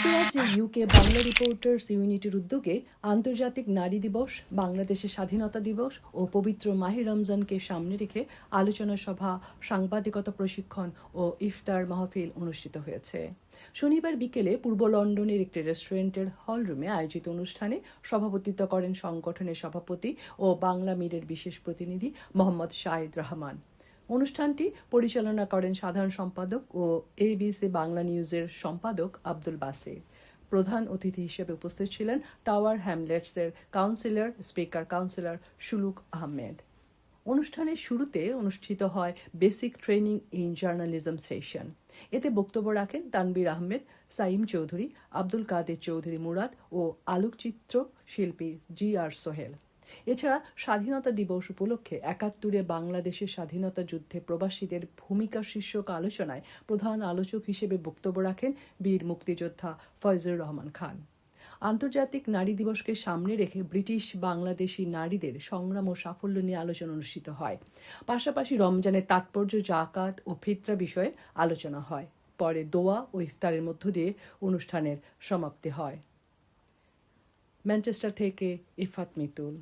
যুক্তরাজ্যে UK Bangla reporters ইউনিটির উদ্যোগে আন্তর্জাতিক নারী দিবস, বাংলাদেশের স্বাধীনতা দিবস ও পবিত্র মাহে রমজানকে সামনে রেখে আলোচনা সভা, সাংবাদিকতা প্রশিক্ষণ ও ইফতার মাহফিল অনুষ্ঠিত হয়েছে। শনিবার বিকেলে পূর্ব লন্ডনের একটি রেস্টুরেন্টের হলরুমে আয়োজিত অনুষ্ঠানে সভাপতিত্ব করেন সংগঠনের সভাপতি ও বাংলা মিডের বিশেষ প্রতিনিধি মোহাম্মদ শাহিদ রহমান। অনুষ্ঠানটি পরিচালনা করেন সাধারণ সম্পাদক ও এবিসি বাংলা নিউজের সম্পাদক আব্দুল বাসির। প্রধান অতিথি হিসেবে উপস্থিত ছিলেন টাওয়ার হ্যামলেটসের স্পিকার কাউন্সিলর সুলুক আহমেদ। অনুষ্ঠানের শুরুতে অনুষ্ঠিত হয় basic training in journalism session. এতে বক্তব্য রাখেন তানবীর আহমেদ, সাইম চৌধুরী, আব্দুল কাদের চৌধুরী মুরাদ ও আলোকচিত্র শিল্পী GR সোহেল। এছাড়া স্বাধীনতা দিবস উপলক্ষে ৭১-এ বাংলাদেশের স্বাধীনতা যুদ্ধে প্রবাসীদের ভূমিকা শীর্ষক আলোচনায় প্রধান আলোচক হিসেবে বক্তব্য রাখেন বীর মুক্তিযোদ্ধা ফয়জুর রহমান খান। আন্তর্জাতিক নারী দিবসকে সামনে রেখে ব্রিটিশ বাংলাদেশি নারীদের সংগ্রাম ও সাফল্য নিয়ে আলোচনা অনুষ্ঠিত হয়। পাশাপাশি রমজানের তাৎপর্য, জাকাত ও ফিতরা বিষয়ে আলোচনা হয়। পরে দোয়া ও ইফতারের মধ্য দিয়ে অনুষ্ঠানের সমাপ্তি হয়। ম্যানচেস্টার থেকে ইফাত মিতুল।